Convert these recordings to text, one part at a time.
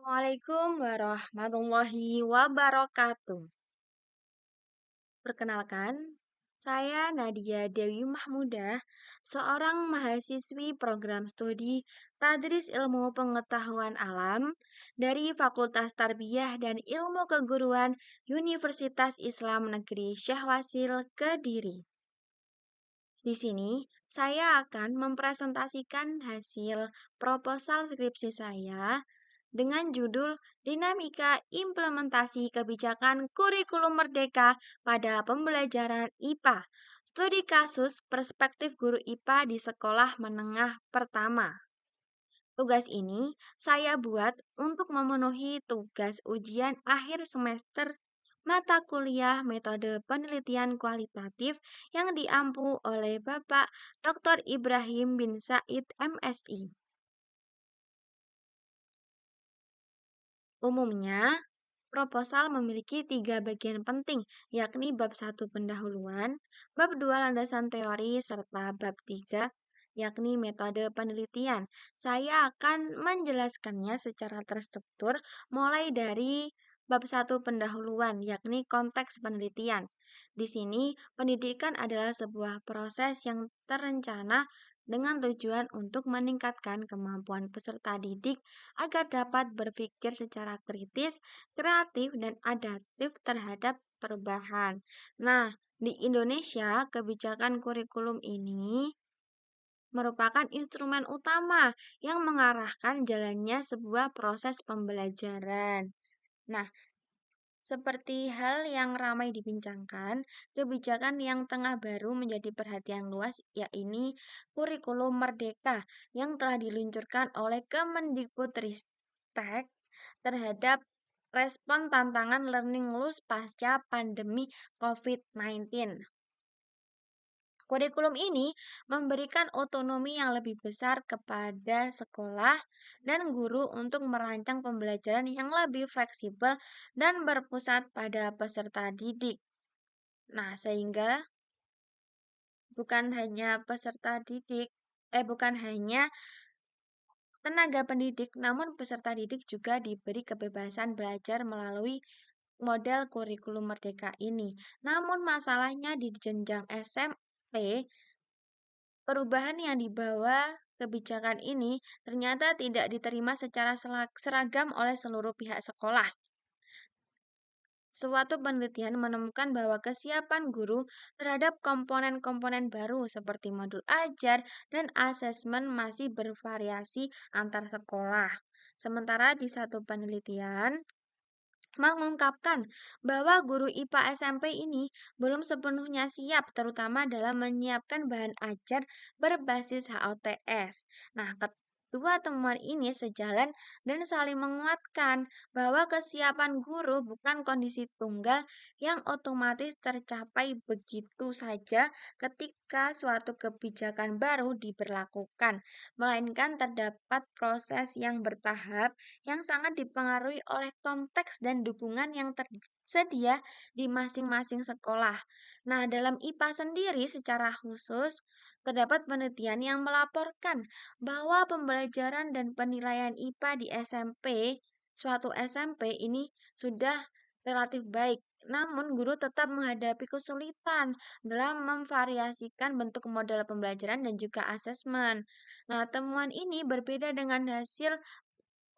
Assalamualaikum warahmatullahi wabarakatuh. Perkenalkan, saya Nadia Dewi Mahmudah, seorang mahasiswi program studi Tadris Ilmu Pengetahuan Alam dari Fakultas Tarbiyah dan Ilmu Keguruan Universitas Islam Negeri Syekh Wasil Kediri. Di sini, saya akan mempresentasikan hasil proposal skripsi saya dengan judul Dinamika Implementasi Kebijakan Kurikulum Merdeka pada Pembelajaran IPA. Studi kasus perspektif guru IPA di sekolah menengah pertama. Tugas ini saya buat untuk memenuhi tugas ujian akhir semester mata kuliah metode penelitian kualitatif yang diampu oleh Bapak Dr. Ibrahim bin Said MSI. Umumnya, proposal memiliki tiga bagian penting, yakni bab 1 pendahuluan, bab 2 landasan teori, serta bab 3 yakni metode penelitian. Saya akan menjelaskannya secara terstruktur mulai dari bab 1 pendahuluan, yakni konteks penelitian. Di sini, pendidikan adalah sebuah proses yang terencana dengan tujuan untuk meningkatkan kemampuan peserta didik agar dapat berpikir secara kritis, kreatif, dan adaptif terhadap perubahan. Nah, di Indonesia, kebijakan kurikulum ini merupakan instrumen utama yang mengarahkan jalannya sebuah proses pembelajaran. Nah, seperti hal yang ramai dibincangkan, kebijakan yang tengah baru menjadi perhatian luas yakni kurikulum merdeka yang telah diluncurkan oleh Kemendikbudristek terhadap respon tantangan learning loss pasca pandemi COVID-19. Kurikulum ini memberikan otonomi yang lebih besar kepada sekolah dan guru untuk merancang pembelajaran yang lebih fleksibel dan berpusat pada peserta didik. Nah, sehingga bukan hanya peserta didik, bukan hanya tenaga pendidik, namun peserta didik juga diberi kebebasan belajar melalui model kurikulum merdeka ini. Namun masalahnya di jenjang SMP, perubahan yang dibawa kebijakan ini ternyata tidak diterima secara seragam oleh seluruh pihak sekolah. Suatu penelitian menemukan bahwa kesiapan guru terhadap komponen-komponen baru seperti modul ajar dan asesmen masih bervariasi antar sekolah. Sementara di satu penelitian mengungkapkan bahwa guru IPA SMP ini belum sepenuhnya siap terutama dalam menyiapkan bahan ajar berbasis HOTS. Nah, kedua temuan ini sejalan dan saling menguatkan bahwa kesiapan guru bukan kondisi tunggal yang otomatis tercapai begitu saja ketika suatu kebijakan baru diberlakukan, melainkan terdapat proses yang bertahap yang sangat dipengaruhi oleh konteks dan dukungan yang tersedia di masing-masing sekolah. Nah, dalam IPA sendiri secara khusus, terdapat penelitian yang melaporkan bahwa pembelajaran dan penilaian IPA di SMP, suatu SMP ini sudah relatif baik. Namun, guru tetap menghadapi kesulitan dalam memvariasikan bentuk model pembelajaran dan juga asesmen. Nah, temuan ini berbeda dengan hasil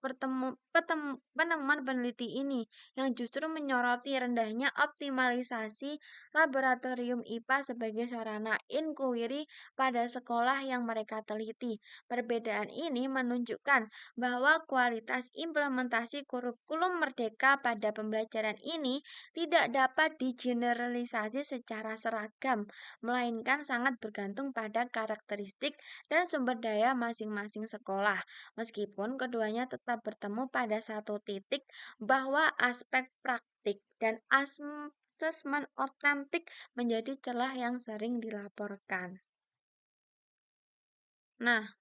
penemuan peneliti ini yang justru menyoroti rendahnya optimalisasi laboratorium IPA sebagai sarana inquiry pada sekolah yang mereka teliti. Perbedaan ini menunjukkan bahwa kualitas implementasi kurikulum merdeka pada pembelajaran ini tidak dapat digeneralisasi secara seragam, melainkan sangat bergantung pada karakteristik dan sumber daya masing-masing sekolah. Meskipun keduanya tetap bertemu pada satu titik bahwa aspek praktik dan asesmen otentik menjadi celah yang sering dilaporkan. Nah,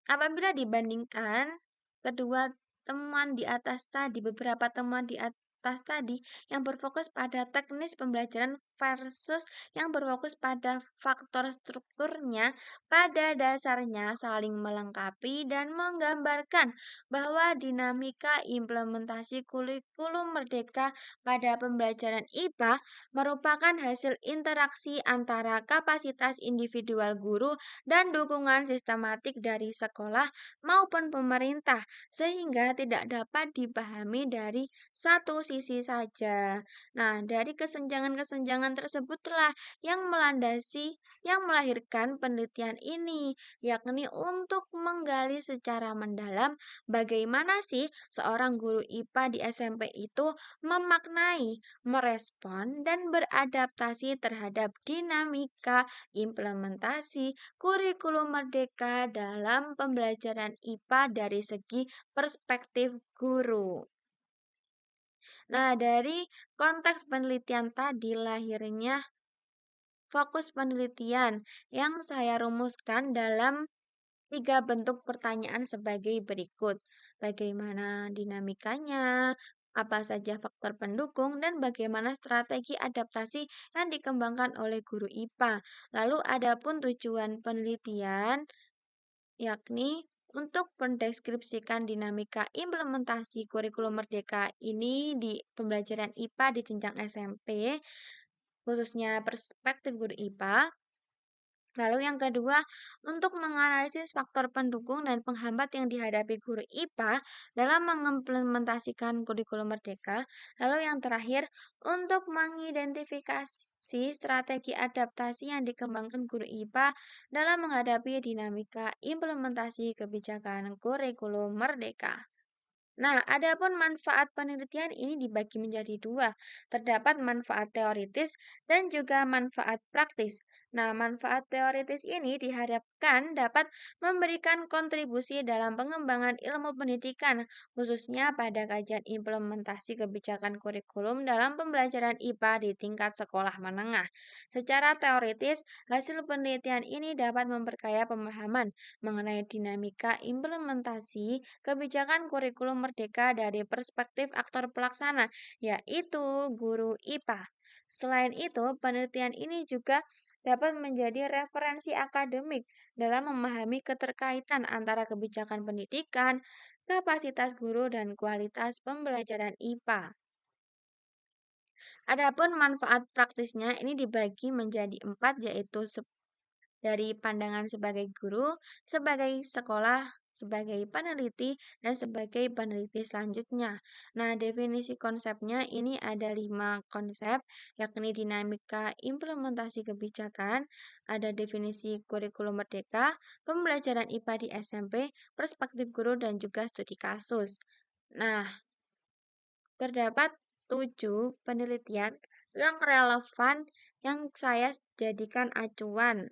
apabila dibandingkan kedua temuan di atas tadi, beberapa temuan di atas tadi yang berfokus pada teknis pembelajaran versus yang berfokus pada faktor strukturnya, pada dasarnya saling melengkapi dan menggambarkan bahwa dinamika implementasi kurikulum merdeka pada pembelajaran IPA merupakan hasil interaksi antara kapasitas individual guru dan dukungan sistematik dari sekolah maupun pemerintah, sehingga tidak dapat dipahami dari satu sisi saja. Nah, dari kesenjangan-kesenjangan tersebutlah yang melahirkan penelitian ini, yakni untuk menggali secara mendalam bagaimana sih seorang guru IPA di SMP itu memaknai, merespon, dan beradaptasi terhadap dinamika implementasi kurikulum merdeka dalam pembelajaran IPA dari segi perspektif guru. Nah, dari konteks penelitian tadi lahirnya fokus penelitian yang saya rumuskan dalam tiga bentuk pertanyaan sebagai berikut. Bagaimana dinamikanya, apa saja faktor pendukung, dan bagaimana strategi adaptasi yang dikembangkan oleh guru IPA. Lalu adapun tujuan penelitian, yakni untuk mendeskripsikan dinamika implementasi kurikulum merdeka ini di pembelajaran IPA di jenjang SMP, khususnya perspektif guru IPA. Lalu yang kedua, untuk menganalisis faktor pendukung dan penghambat yang dihadapi guru IPA dalam mengimplementasikan kurikulum merdeka. Lalu yang terakhir, untuk mengidentifikasi strategi adaptasi yang dikembangkan guru IPA dalam menghadapi dinamika implementasi kebijakan kurikulum merdeka. Nah, adapun manfaat penelitian ini dibagi menjadi dua. Terdapat manfaat teoritis dan juga manfaat praktis. Nah, manfaat teoritis ini diharapkan dapat memberikan kontribusi dalam pengembangan ilmu pendidikan, khususnya pada kajian implementasi kebijakan kurikulum dalam pembelajaran IPA di tingkat sekolah menengah. Secara teoritis, hasil penelitian ini dapat memperkaya pemahaman mengenai dinamika implementasi kebijakan kurikulum merdeka dari perspektif aktor pelaksana, yaitu guru IPA. Selain itu, penelitian ini juga dapat menjadi referensi akademik dalam memahami keterkaitan antara kebijakan pendidikan, kapasitas guru, dan kualitas pembelajaran IPA. Adapun manfaat praktisnya ini dibagi menjadi empat, yaitu dari pandangan sebagai guru, sebagai sekolah, sebagai peneliti, dan sebagai peneliti selanjutnya. Nah, definisi konsepnya ini ada 5 konsep, yakni dinamika implementasi kebijakan, ada definisi kurikulum merdeka, pembelajaran IPA di SMP, perspektif guru, dan juga studi kasus. Nah, terdapat 7 penelitian yang relevan yang saya jadikan acuan.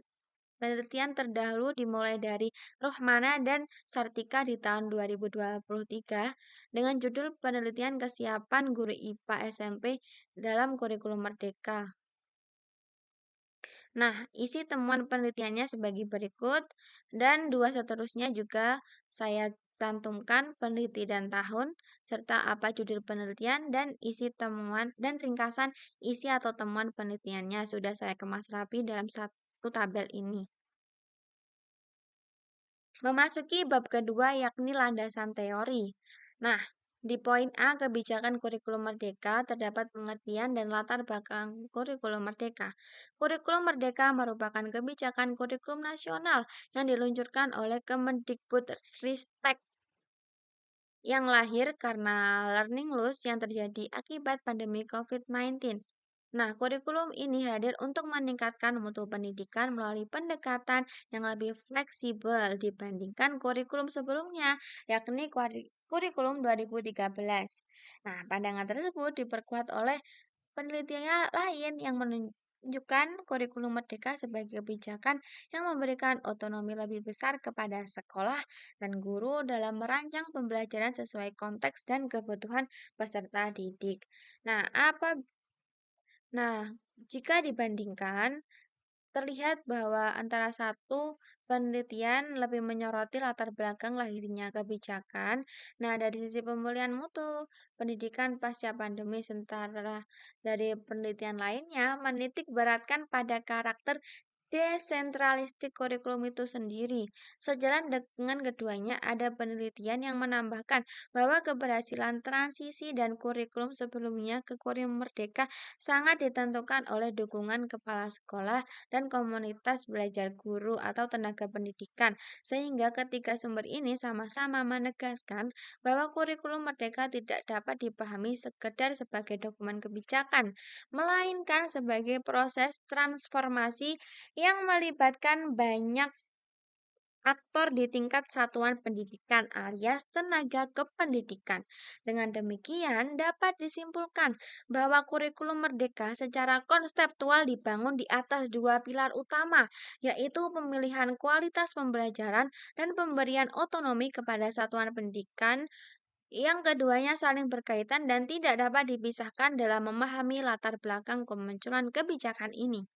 Penelitian terdahulu dimulai dari Rohmana dan Sartika di tahun 2023 dengan judul Penelitian Kesiapan Guru IPA SMP dalam Kurikulum Merdeka. Nah, isi temuan penelitiannya sebagai berikut, dan dua seterusnya juga saya cantumkan peneliti dan tahun, serta apa judul penelitian dan isi temuan dan ringkasan isi atau temuan penelitiannya sudah saya kemas rapi dalam satu tabel ini. Memasuki bab kedua yakni landasan teori. Nah, di poin A kebijakan kurikulum merdeka terdapat pengertian dan latar belakang kurikulum merdeka. Kurikulum merdeka merupakan kebijakan kurikulum nasional yang diluncurkan oleh Kemendikbudristek yang lahir karena learning loss yang terjadi akibat pandemi COVID-19. Nah, kurikulum ini hadir untuk meningkatkan mutu pendidikan melalui pendekatan yang lebih fleksibel dibandingkan kurikulum sebelumnya, yakni kurikulum 2013. Nah, pandangan tersebut diperkuat oleh penelitian lain yang menunjukkan kurikulum merdeka sebagai kebijakan yang memberikan otonomi lebih besar kepada sekolah dan guru dalam merancang pembelajaran sesuai konteks dan kebutuhan peserta didik. Nah, Nah, jika dibandingkan, terlihat bahwa antara satu Penelitian lebih menyoroti latar belakang lahirnya kebijakan. Nah, dari sisi pemulihan mutu, pendidikan pasca pandemi, sementara dari penelitian lainnya menitik beratkan pada karakter desentralistik kurikulum itu sendiri. Sejalan dengan keduanya, ada penelitian yang menambahkan bahwa keberhasilan transisi dan kurikulum sebelumnya ke kurikulum merdeka sangat ditentukan oleh dukungan kepala sekolah dan komunitas belajar guru atau tenaga pendidikan, sehingga ketiga sumber ini sama-sama menegaskan bahwa kurikulum merdeka tidak dapat dipahami sekedar sebagai dokumen kebijakan, melainkan sebagai proses transformasi yang melibatkan banyak aktor di tingkat satuan pendidikan alias tenaga kependidikan. Dengan demikian, dapat disimpulkan bahwa kurikulum merdeka secara konseptual dibangun di atas dua pilar utama, yaitu pemilihan kualitas pembelajaran dan pemberian otonomi kepada satuan pendidikan yang keduanya saling berkaitan dan tidak dapat dipisahkan dalam memahami latar belakang kemunculan kebijakan ini.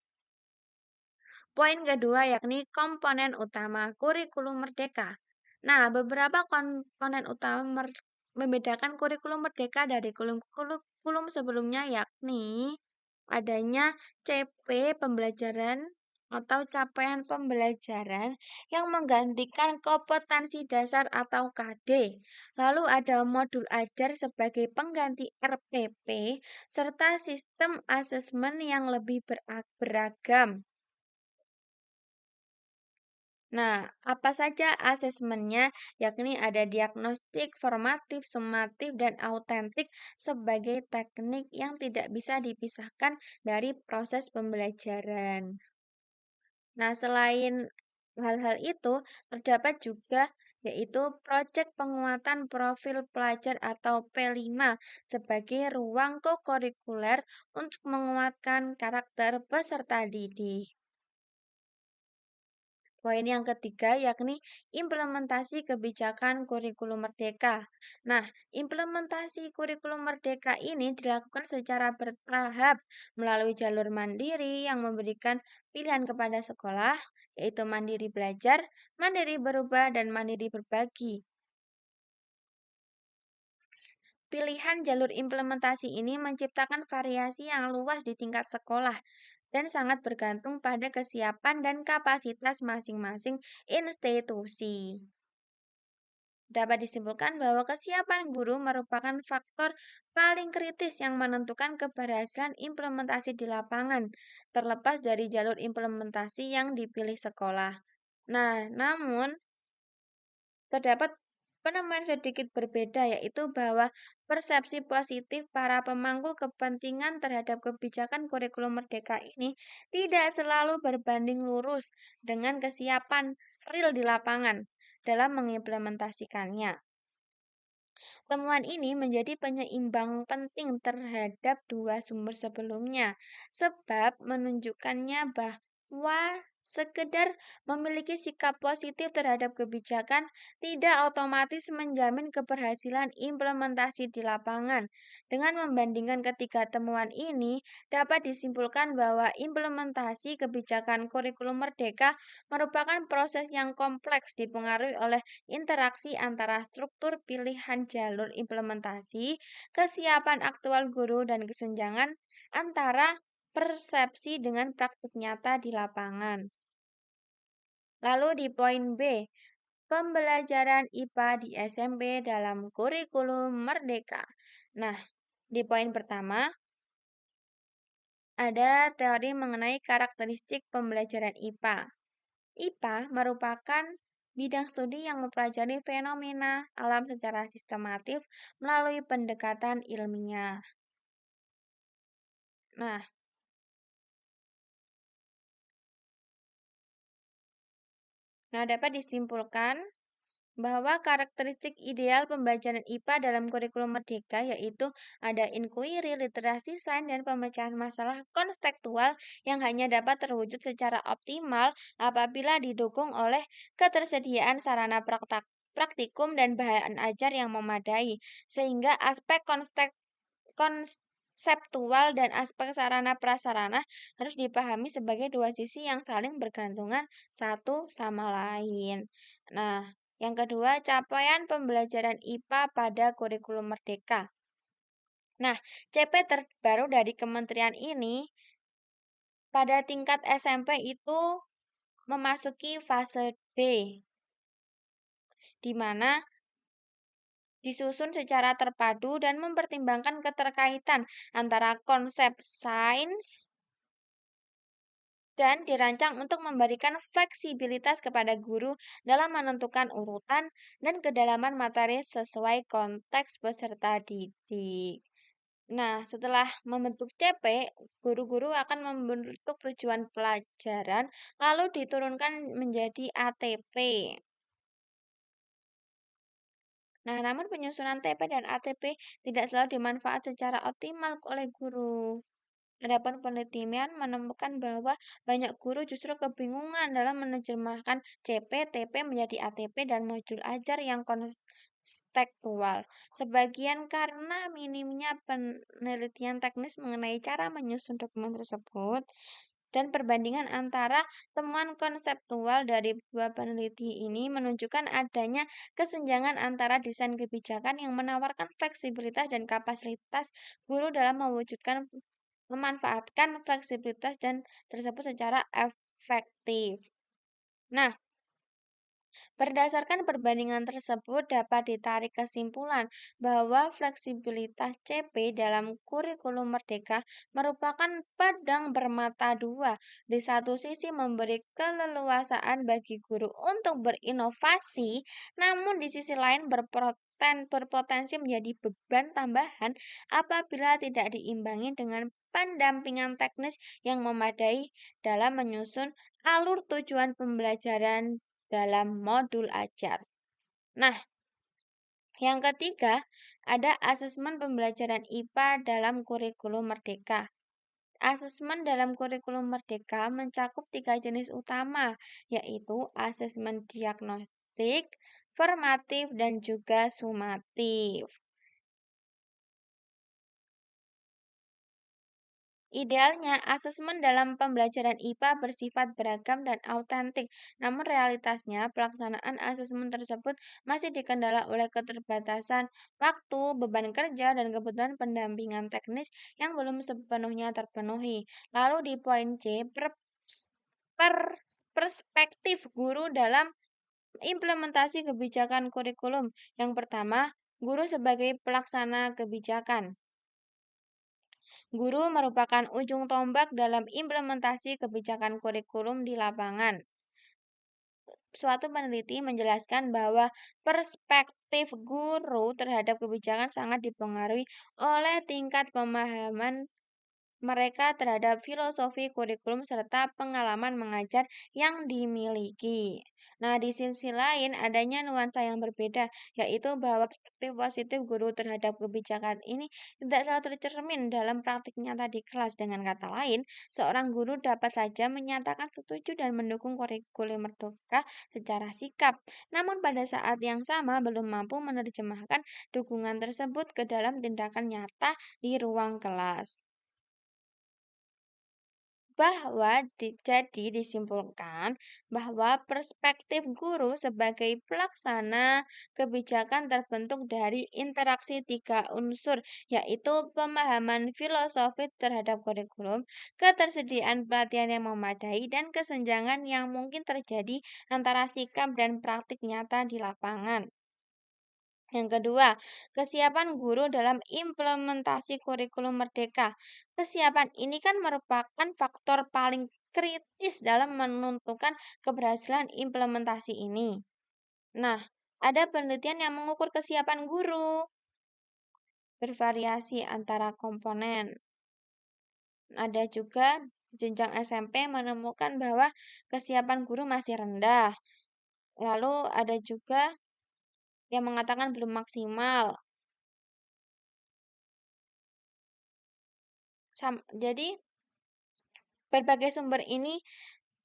Poin kedua yakni komponen utama kurikulum merdeka. Nah, beberapa komponen utama membedakan kurikulum merdeka dari kurikulum sebelumnya yakni adanya CP pembelajaran atau capaian pembelajaran yang menggantikan kompetensi dasar atau KD. Lalu ada modul ajar sebagai pengganti RPP serta sistem asesmen yang lebih beragam. Nah, apa saja asesmennya? Yakni ada diagnostik, formatif, sumatif, dan autentik sebagai teknik yang tidak bisa dipisahkan dari proses pembelajaran. Nah, selain hal-hal itu, terdapat juga yaitu proyek penguatan profil pelajar atau P5 sebagai ruang kokurikuler untuk menguatkan karakter peserta didik. Poin yang ketiga yakni implementasi kebijakan kurikulum merdeka. Nah, implementasi kurikulum merdeka ini dilakukan secara bertahap melalui jalur mandiri yang memberikan pilihan kepada sekolah, yaitu mandiri belajar, mandiri berubah, dan mandiri berbagi. Pilihan jalur implementasi ini menciptakan variasi yang luas di tingkat sekolah dan sangat bergantung pada kesiapan dan kapasitas masing-masing institusi. Dapat disimpulkan bahwa kesiapan guru merupakan faktor paling kritis yang menentukan keberhasilan implementasi di lapangan, terlepas dari jalur implementasi yang dipilih sekolah. Nah, namun terdapat penemuan sedikit berbeda, yaitu bahwa persepsi positif para pemangku kepentingan terhadap kebijakan kurikulum merdeka ini tidak selalu berbanding lurus dengan kesiapan real di lapangan dalam mengimplementasikannya. Temuan ini menjadi penyeimbang penting terhadap dua sumber sebelumnya, sebab menunjukkannya bahwa sekedar memiliki sikap positif terhadap kebijakan tidak otomatis menjamin keberhasilan implementasi di lapangan. Dengan membandingkan ketiga temuan ini, dapat disimpulkan bahwa implementasi kebijakan kurikulum merdeka merupakan proses yang kompleks dipengaruhi oleh interaksi antara struktur pilihan jalur implementasi, kesiapan aktual guru, dan kesenjangan antara persepsi dengan praktik nyata di lapangan. Lalu di poin B, pembelajaran IPA di SMP dalam kurikulum merdeka. Nah, di poin pertama, ada teori mengenai karakteristik pembelajaran IPA. IPA merupakan bidang studi yang mempelajari fenomena alam secara sistematif melalui pendekatan ilmiah. Nah, dapat disimpulkan bahwa karakteristik ideal pembelajaran IPA dalam kurikulum merdeka yaitu ada inquiry, literasi sains, dan pemecahan masalah konstekstual yang hanya dapat terwujud secara optimal apabila didukung oleh ketersediaan sarana praktikum dan bahan ajar yang memadai, sehingga aspek konseptual dan aspek sarana prasarana harus dipahami sebagai dua sisi yang saling bergantungan satu sama lain. Nah, yang kedua, capaian pembelajaran IPA pada kurikulum merdeka. Nah, CP terbaru dari kementerian ini pada tingkat SMP itu memasuki fase D, di mana disusun secara terpadu dan mempertimbangkan keterkaitan antara konsep sains dan dirancang untuk memberikan fleksibilitas kepada guru dalam menentukan urutan dan kedalaman materi sesuai konteks peserta didik. Nah, setelah membentuk CP, guru-guru akan membentuk tujuan pelajaran, lalu diturunkan menjadi ATP. Nah, namun penyusunan TP dan ATP tidak selalu dimanfaat secara optimal oleh guru. Adapun penelitian menemukan bahwa banyak guru justru kebingungan dalam menerjemahkan CP, TP menjadi ATP dan modul ajar yang konstekstual. Sebagian karena minimnya penelitian teknis mengenai cara menyusun dokumen tersebut dan perbandingan antara temuan konseptual dari dua peneliti ini menunjukkan adanya kesenjangan antara desain kebijakan yang menawarkan fleksibilitas dan kapasitas guru dalam memanfaatkan fleksibilitas dan tersebut secara efektif. Nah, berdasarkan perbandingan tersebut dapat ditarik kesimpulan bahwa fleksibilitas CP dalam kurikulum merdeka merupakan pedang bermata dua. Di satu sisi memberi keleluasaan bagi guru untuk berinovasi, namun di sisi lain berpotensi menjadi beban tambahan apabila tidak diimbangi dengan pendampingan teknis yang memadai dalam menyusun alur tujuan pembelajaran dalam modul ajar. Nah, yang ketiga, ada asesmen pembelajaran IPA dalam kurikulum merdeka. Asesmen dalam kurikulum merdeka mencakup tiga jenis utama, yaitu asesmen diagnostik, formatif, dan juga sumatif. Idealnya, asesmen dalam pembelajaran IPA bersifat beragam dan autentik, namun realitasnya pelaksanaan asesmen tersebut masih dikendala oleh keterbatasan waktu, beban kerja, dan kebutuhan pendampingan teknis yang belum sepenuhnya terpenuhi. Lalu di poin C, perspektif guru dalam implementasi kebijakan kurikulum. Yang pertama, guru sebagai pelaksana kebijakan. Guru merupakan ujung tombak dalam implementasi kebijakan kurikulum di lapangan. Suatu peneliti menjelaskan bahwa perspektif guru terhadap kebijakan sangat dipengaruhi oleh tingkat pemahaman mereka terhadap filosofi kurikulum serta pengalaman mengajar yang dimiliki. Nah, di sisi lain adanya nuansa yang berbeda, yaitu bahwa perspektif positif guru terhadap kebijakan ini tidak selalu tercermin dalam praktik nyata di kelas. Dengan kata lain, seorang guru dapat saja menyatakan setuju dan mendukung kurikulum merdeka secara sikap, namun pada saat yang sama belum mampu menerjemahkan dukungan tersebut ke dalam tindakan nyata di ruang kelas. Jadi disimpulkan bahwa perspektif guru sebagai pelaksana kebijakan terbentuk dari interaksi tiga unsur, yaitu pemahaman filosofi terhadap kurikulum, ketersediaan pelatihan yang memadai, dan kesenjangan yang mungkin terjadi antara sikap dan praktik nyata di lapangan. Yang kedua, kesiapan guru dalam implementasi kurikulum merdeka. Kesiapan ini kan merupakan faktor paling kritis dalam menentukan keberhasilan implementasi ini. Nah, ada penelitian yang mengukur kesiapan guru bervariasi antara komponen. Ada juga jenjang SMP menemukan bahwa kesiapan guru masih rendah. Lalu ada juga yang mengatakan belum maksimal. Jadi berbagai sumber ini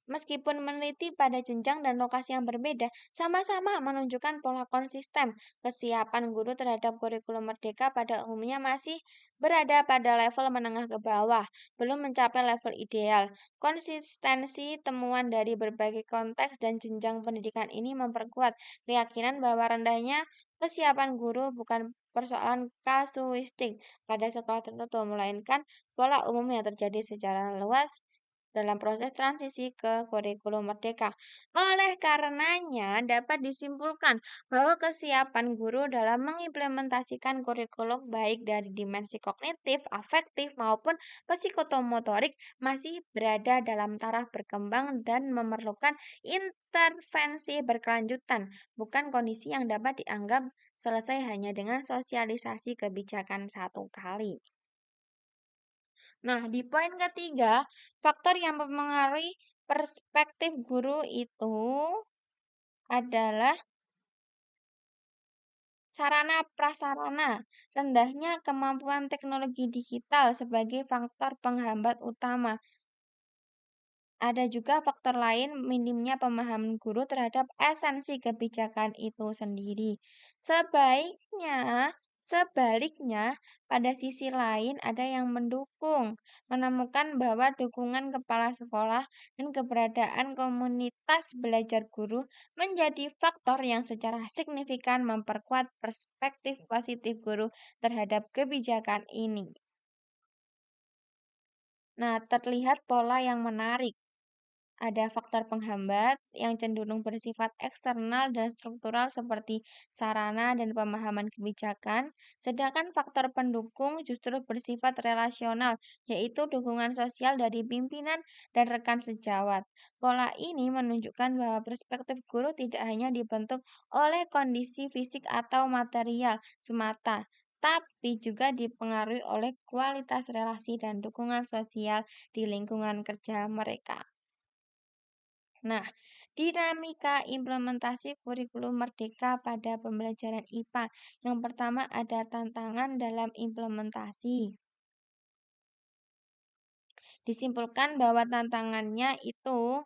Meskipun meneliti pada jenjang dan lokasi yang berbeda, sama-sama menunjukkan pola konsisten. Kesiapan guru terhadap kurikulum merdeka pada umumnya masih berada pada level menengah ke bawah, belum mencapai level ideal. Konsistensi temuan dari berbagai konteks dan jenjang pendidikan ini memperkuat keyakinan bahwa rendahnya kesiapan guru bukan persoalan kasuistik pada sekolah tertentu, melainkan pola umum yang terjadi secara luas dalam proses transisi ke kurikulum merdeka. Oleh karenanya, dapat disimpulkan bahwa kesiapan guru dalam mengimplementasikan kurikulum baik dari dimensi kognitif, afektif, maupun psikomotorik masih berada dalam taraf berkembang dan memerlukan intervensi berkelanjutan, bukan kondisi yang dapat dianggap selesai hanya dengan sosialisasi kebijakan satu kali. Nah, di poin ketiga, faktor yang mempengaruhi perspektif guru itu adalah sarana prasarana, rendahnya kemampuan teknologi digital sebagai faktor penghambat utama. Ada juga faktor lain, minimnya pemahaman guru terhadap esensi kebijakan itu sendiri. Sebaiknya, sebaliknya, pada sisi lain ada yang mendukung, menemukan bahwa dukungan kepala sekolah dan keberadaan komunitas belajar guru menjadi faktor yang secara signifikan memperkuat perspektif positif guru terhadap kebijakan ini. Nah, terlihat pola yang menarik. Ada faktor penghambat yang cenderung bersifat eksternal dan struktural seperti sarana dan pemahaman kebijakan, sedangkan faktor pendukung justru bersifat relasional, yaitu dukungan sosial dari pimpinan dan rekan sejawat. Pola ini menunjukkan bahwa perspektif guru tidak hanya dibentuk oleh kondisi fisik atau material semata, tapi juga dipengaruhi oleh kualitas relasi dan dukungan sosial di lingkungan kerja mereka. Nah, dinamika implementasi kurikulum merdeka pada pembelajaran IPA. Yang pertama ada tantangan dalam implementasi. Disimpulkan bahwa tantangannya itu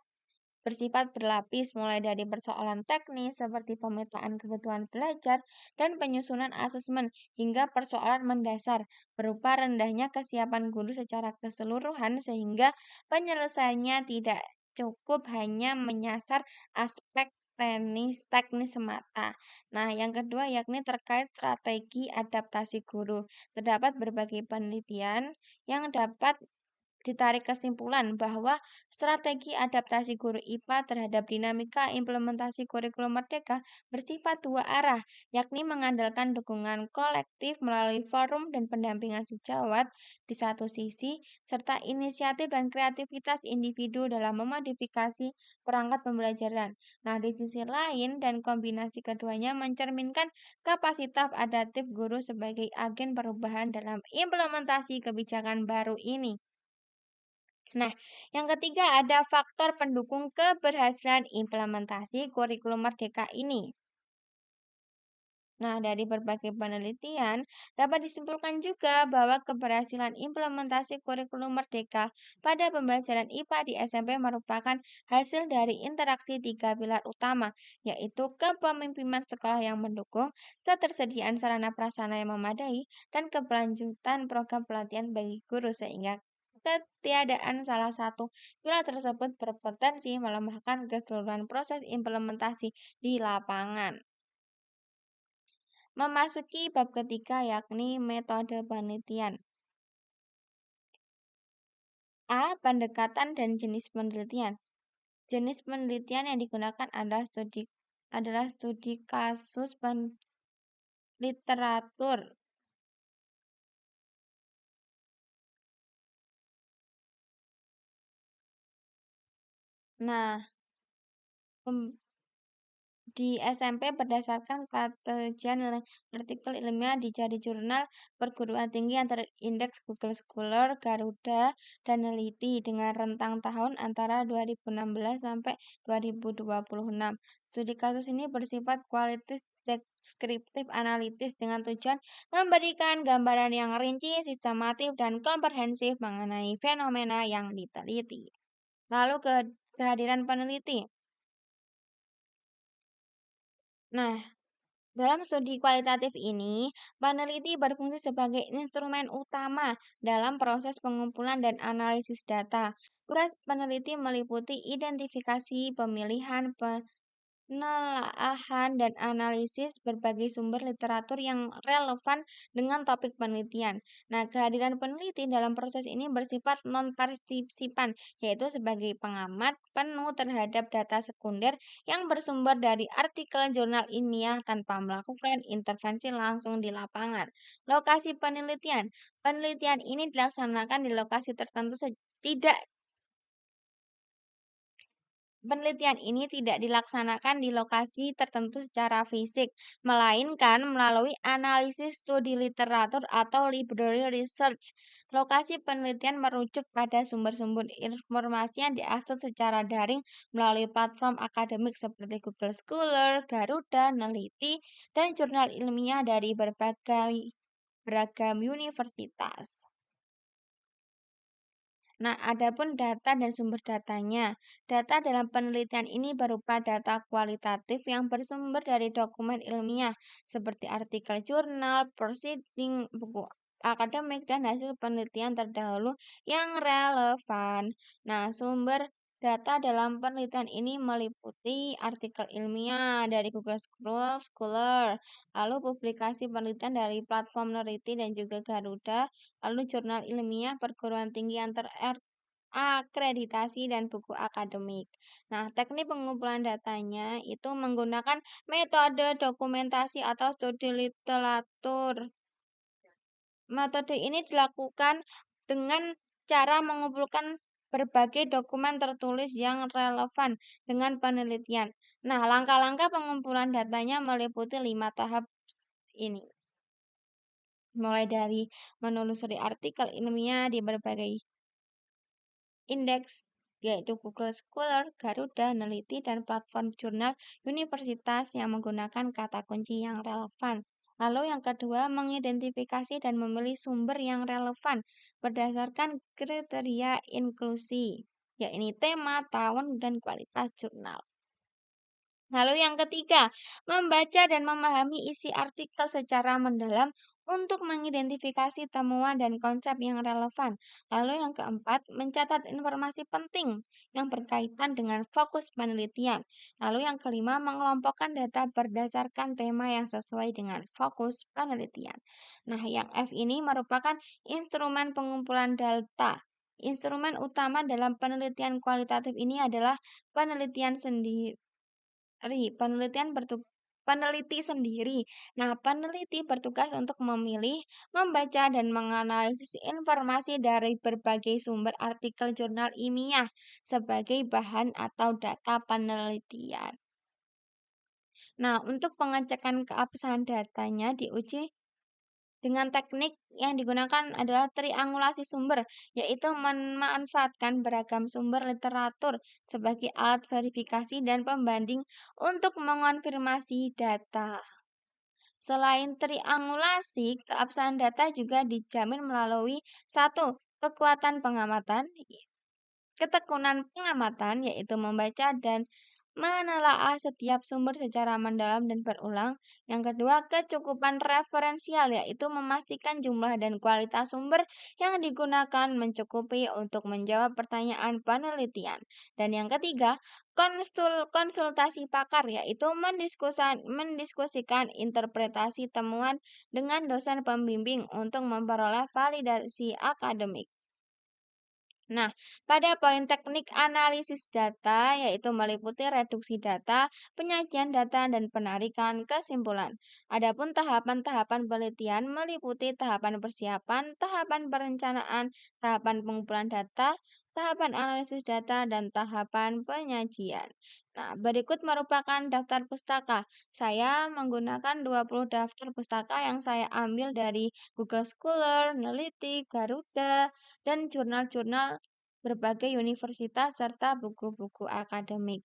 bersifat berlapis mulai dari persoalan teknis seperti pemetaan kebutuhan belajar dan penyusunan asesmen hingga persoalan mendasar berupa rendahnya kesiapan guru secara keseluruhan sehingga penyelesaiannya tidak cukup hanya menyasar aspek teknis semata. Nah, yang kedua yakni terkait strategi adaptasi guru. Terdapat berbagai penelitian yang dapat ditarik kesimpulan bahwa strategi adaptasi guru IPA terhadap dinamika implementasi kurikulum merdeka bersifat dua arah, yakni mengandalkan dukungan kolektif melalui forum dan pendampingan sejawat di satu sisi, serta inisiatif dan kreativitas individu dalam memodifikasi perangkat pembelajaran. Nah, di sisi lain dan kombinasi keduanya mencerminkan kapasitas adaptif guru sebagai agen perubahan dalam implementasi kebijakan baru ini. Nah, yang ketiga ada faktor pendukung keberhasilan implementasi kurikulum merdeka ini. Nah, dari berbagai penelitian dapat disimpulkan juga bahwa keberhasilan implementasi kurikulum merdeka pada pembelajaran IPA di SMP merupakan hasil dari interaksi tiga pilar utama, yaitu kepemimpinan sekolah yang mendukung, ketersediaan sarana prasarana yang memadai, dan keberlanjutan program pelatihan bagi guru sehingga ketiadaan salah satu pilar tersebut berpotensi melemahkan keseluruhan proses implementasi di lapangan. Memasuki bab ketiga yakni metode penelitian. A. Pendekatan dan jenis penelitian. Jenis penelitian yang digunakan adalah studi kasus literatur. Nah, di SMP berdasarkan kajian artikel ilmiah di jurnal perguruan tinggi yang terindeks Google Scholar, Garuda, dan Neliti dengan rentang tahun antara 2016 sampai 2026. Studi kasus ini bersifat kualitatif deskriptif analitis dengan tujuan memberikan gambaran yang rinci, sistematis, dan komprehensif mengenai fenomena yang diteliti. Lalu kehadiran peneliti. Nah, dalam studi kualitatif ini, peneliti berfungsi sebagai instrumen utama dalam proses pengumpulan dan analisis data. Tugas peneliti meliputi identifikasi, pemilihan, penelaahan dan analisis berbagai sumber literatur yang relevan dengan topik penelitian. Nah, kehadiran peneliti dalam proses ini bersifat non-partisipan, yaitu sebagai pengamat penuh terhadap data sekunder yang bersumber dari artikel jurnal ilmiah tanpa melakukan intervensi langsung di lapangan. Lokasi penelitian. Penelitian ini dilaksanakan di lokasi tertentu tidak Penelitian ini tidak dilaksanakan di lokasi tertentu secara fisik, melainkan melalui analisis studi literatur atau library research. Lokasi penelitian merujuk pada sumber-sumber informasi yang diakses secara daring melalui platform akademik seperti Google Scholar, Garuda, Neliti, dan jurnal ilmiah dari berbagai beragam universitas. Nah, adapun data dan sumber datanya. Data dalam penelitian ini berupa data kualitatif yang bersumber dari dokumen ilmiah seperti artikel jurnal, proceeding, buku akademik, dan hasil penelitian terdahulu yang relevan. Nah, sumber data dalam penelitian ini meliputi artikel ilmiah dari Google Scholar, lalu publikasi penelitian dari platform Neliti dan juga Garuda, lalu jurnal ilmiah perguruan tinggi yang terakreditasi dan buku akademik. Nah, teknik pengumpulan datanya itu menggunakan metode dokumentasi atau studi literatur. Metode ini dilakukan dengan cara mengumpulkan berbagai dokumen tertulis yang relevan dengan penelitian. Nah, langkah-langkah pengumpulan datanya meliputi 5 tahap ini. Mulai dari menelusuri artikel ilmiah di berbagai indeks, yaitu Google Scholar, Garuda, Neliti, dan platform jurnal universitas yang menggunakan kata kunci yang relevan. Lalu yang kedua, mengidentifikasi dan memilih sumber yang relevan berdasarkan kriteria inklusi, yakni tema, tahun, dan kualitas jurnal. Lalu yang ketiga, membaca dan memahami isi artikel secara mendalam untuk mengidentifikasi temuan dan konsep yang relevan. Lalu yang keempat, mencatat informasi penting yang berkaitan dengan fokus penelitian. Lalu yang kelima, mengelompokkan data berdasarkan tema yang sesuai dengan fokus penelitian. Nah, yang F ini merupakan instrumen pengumpulan data. Instrumen utama dalam penelitian kualitatif ini adalah penelitian sendiri peneliti sendiri. Nah, peneliti bertugas untuk memilih, membaca, dan menganalisis informasi dari berbagai sumber artikel jurnal ilmiah sebagai bahan atau data penelitian. Nah, untuk pengecekan keabsahan datanya diuji dengan teknik yang digunakan adalah triangulasi sumber, yaitu memanfaatkan beragam sumber literatur sebagai alat verifikasi dan pembanding untuk mengonfirmasi data. Selain triangulasi, keabsahan data juga dijamin melalui satu, kekuatan pengamatan, ketekunan pengamatan, yaitu membaca dan menelaah setiap sumber secara mendalam dan berulang. Yang kedua, kecukupan referensial, yaitu memastikan jumlah dan kualitas sumber yang digunakan mencukupi untuk menjawab pertanyaan penelitian. Dan yang ketiga, konsultasi pakar, yaitu mendiskusikan interpretasi temuan dengan dosen pembimbing untuk memperoleh validasi akademik. Nah, pada poin teknik analisis data, yaitu meliputi reduksi data, penyajian data, dan penarikan kesimpulan. Adapun tahapan-tahapan penelitian meliputi tahapan persiapan, tahapan perencanaan, tahapan pengumpulan data, tahapan analisis data, dan tahapan penyajian. Nah, berikut merupakan daftar pustaka. Saya menggunakan 20 daftar pustaka yang saya ambil dari Google Scholar, Neliti, Garuda, dan jurnal-jurnal berbagai universitas serta buku-buku akademik.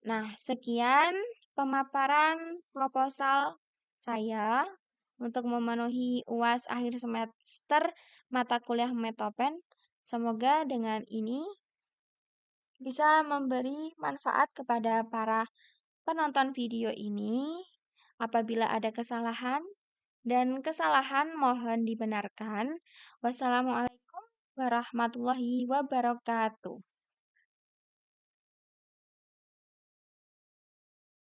Nah, sekian pemaparan proposal saya untuk memenuhi UAS akhir semester mata kuliah Metopen. Semoga dengan ini bisa memberi manfaat kepada para penonton video ini. Apabila ada kesalahan dan kesalahan mohon dibenarkan. Wassalamualaikum warahmatullahi wabarakatuh.